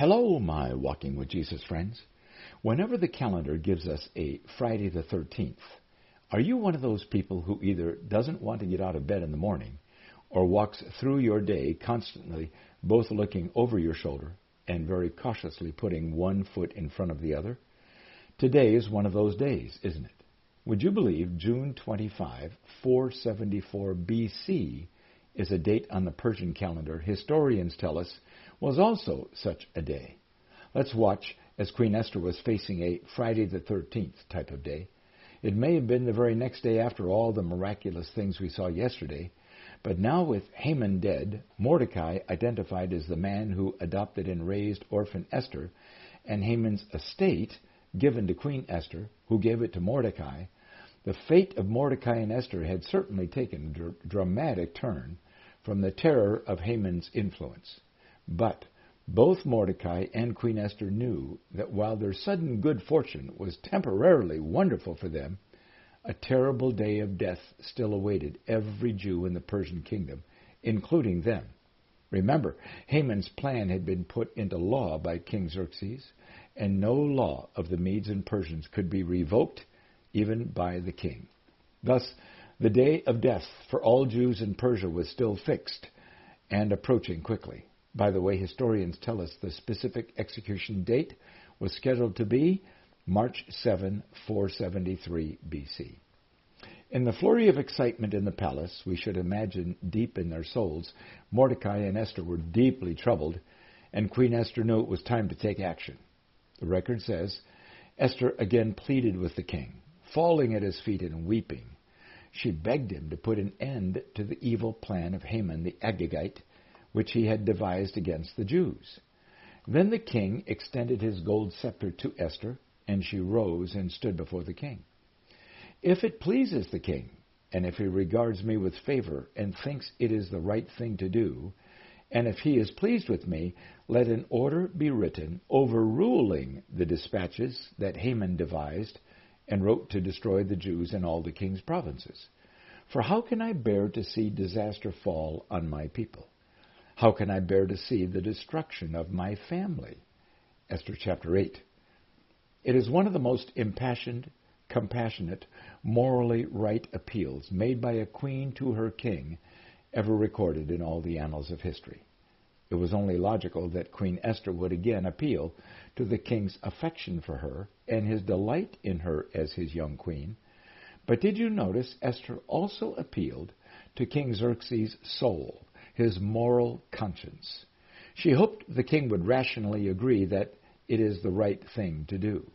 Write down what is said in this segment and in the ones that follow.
Hello, my Walking with Jesus friends. Whenever the calendar gives us a Friday the 13th, are you one of those people who either doesn't want to get out of bed in the morning or walks through your day constantly both looking over your shoulder and very cautiously putting one foot in front of the other? Today is one of those days, isn't it? Would you believe June 25, 474 BC is a date on the Persian calendar historians tell us was also such a day? Let's watch as Queen Esther was facing a Friday the 13th type of day. It may have been the very next day after all the miraculous things we saw yesterday, but now with Haman dead, Mordecai identified as the man who adopted and raised orphan Esther, and Haman's estate given to Queen Esther, who gave it to Mordecai, the fate of Mordecai and Esther had certainly taken a dramatic turn from the terror of Haman's influence. But both Mordecai and Queen Esther knew that while their sudden good fortune was temporarily wonderful for them, a terrible day of death still awaited every Jew in the Persian kingdom, including them. Remember, Haman's plan had been put into law by King Xerxes, and no law of the Medes and Persians could be revoked even by the king. Thus, the day of death for all Jews in Persia was still fixed and approaching quickly. By the way, historians tell us the specific execution date was scheduled to be March 7, 473 BC. In the flurry of excitement in the palace, we should imagine deep in their souls, Mordecai and Esther were deeply troubled, and Queen Esther knew it was time to take action. The record says, Esther again pleaded with the king, falling at his feet and weeping. She begged him to put an end to the evil plan of Haman the Agagite, which he had devised against the Jews. Then the king extended his gold scepter to Esther, and she rose and stood before the king. If it pleases the king, and if he regards me with favor and thinks it is the right thing to do, and if he is pleased with me, let an order be written overruling the dispatches that Haman devised and wrote to destroy the Jews in all the king's provinces. For how can I bear to see disaster fall on my people? How can I bear to see the destruction of my family? Esther chapter 8. It is one of the most impassioned, compassionate, morally right appeals made by a queen to her king ever recorded in all the annals of history. It was only logical that Queen Esther would again appeal to the king's affection for her and his delight in her as his young queen. But did you notice Esther also appealed to King Xerxes' soul, his moral conscience? She hoped the king would rationally agree that it is the right thing to do.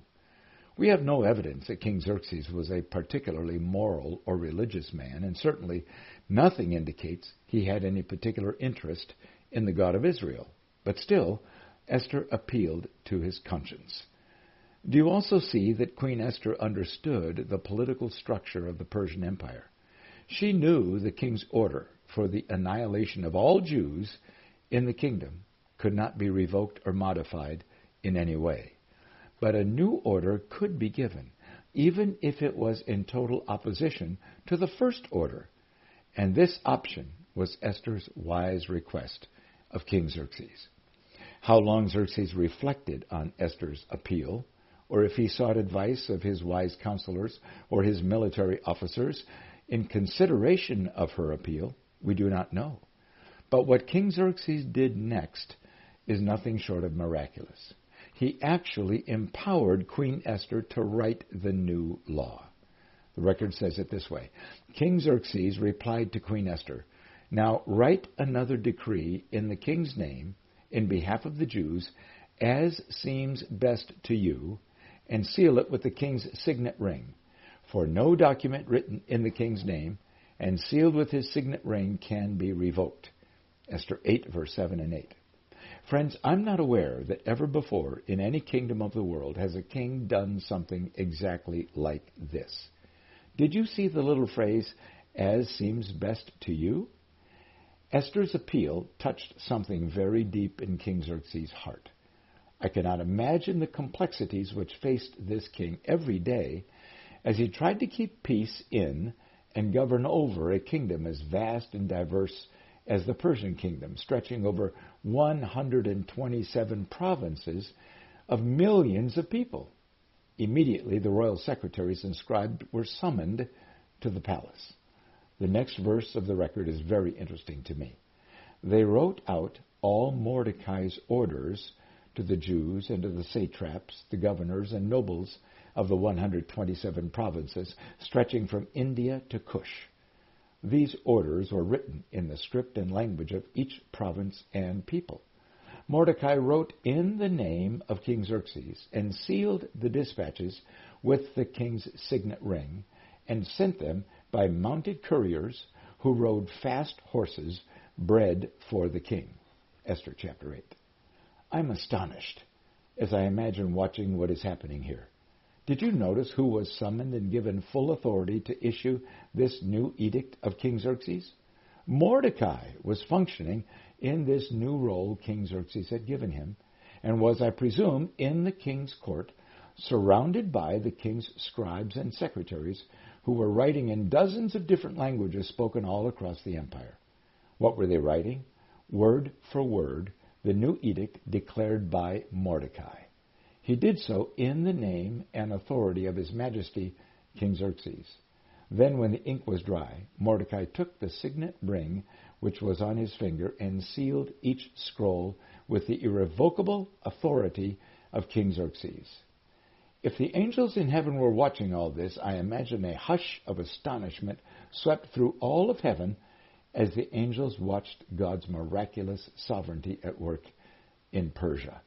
We have no evidence that King Xerxes was a particularly moral or religious man, and certainly nothing indicates he had any particular interest in the God of Israel. But still, Esther appealed to his conscience. Do you also see that Queen Esther understood the political structure of the Persian Empire? She knew the king's order for the annihilation of all Jews in the kingdom could not be revoked or modified in any way. But a new order could be given, even if it was in total opposition to the first order. And this option was Esther's wise request of King Xerxes. How long Xerxes reflected on Esther's appeal, or if he sought advice of his wise counselors or his military officers in consideration of her appeal, we do not know. But what King Xerxes did next is nothing short of miraculous. He actually empowered Queen Esther to write the new law. The record says it this way. King Xerxes replied to Queen Esther, "Now write another decree in the king's name in behalf of the Jews as seems best to you, and seal it with the king's signet ring. For no document written in the king's name and sealed with his signet ring can be revoked." Esther 8, verse 7 and 8. Friends, I'm not aware that ever before in any kingdom of the world has a king done something exactly like this. Did you see the little phrase, "as seems best to you"? Esther's appeal touched something very deep in King Xerxes' heart. I cannot imagine the complexities which faced this king every day as he tried to keep peace in and govern over a kingdom as vast and diverse as the Persian kingdom, stretching over 127 provinces of millions of people. Immediately, the royal secretaries and scribes were summoned to the palace. The next verse of the record is very interesting to me. They wrote out all Mordecai's orders to the Jews and to the satraps, the governors, and nobles of the 127 provinces, stretching from India to Cush. These orders were written in the script and language of each province and people. Mordecai wrote in the name of King Xerxes and sealed the dispatches with the king's signet ring and sent them by mounted couriers who rode fast horses bred for the king. Esther chapter 8. I'm astonished as I imagine watching what is happening here. Did you notice who was summoned and given full authority to issue this new edict of King Xerxes? Mordecai was functioning in this new role King Xerxes had given him, and was, I presume, in the king's court, surrounded by the king's scribes and secretaries, who were writing in dozens of different languages spoken all across the empire. What were they writing? Word for word, the new edict declared by Mordecai. He did so in the name and authority of His Majesty, King Xerxes. Then, when the ink was dry, Mordecai took the signet ring which was on his finger and sealed each scroll with the irrevocable authority of King Xerxes. If the angels in heaven were watching all this, I imagine a hush of astonishment swept through all of heaven as the angels watched God's miraculous sovereignty at work in Persia.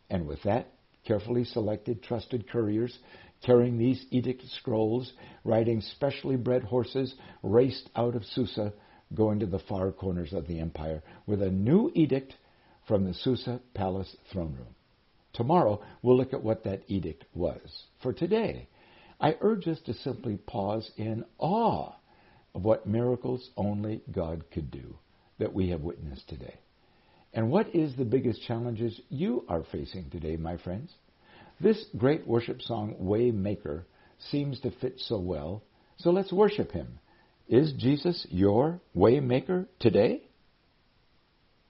And with that, carefully selected, trusted couriers carrying these edict scrolls, riding specially bred horses, raced out of Susa, going to the far corners of the empire with a new edict from the Susa palace throne room. Tomorrow, we'll look at what that edict was. For today, I urge us to simply pause in awe of what miracles only God could do that we have witnessed today. And what is the biggest challenges you are facing today, my friends? This great worship song, Waymaker, seems to fit so well, so let's worship Him. Is Jesus your Waymaker today?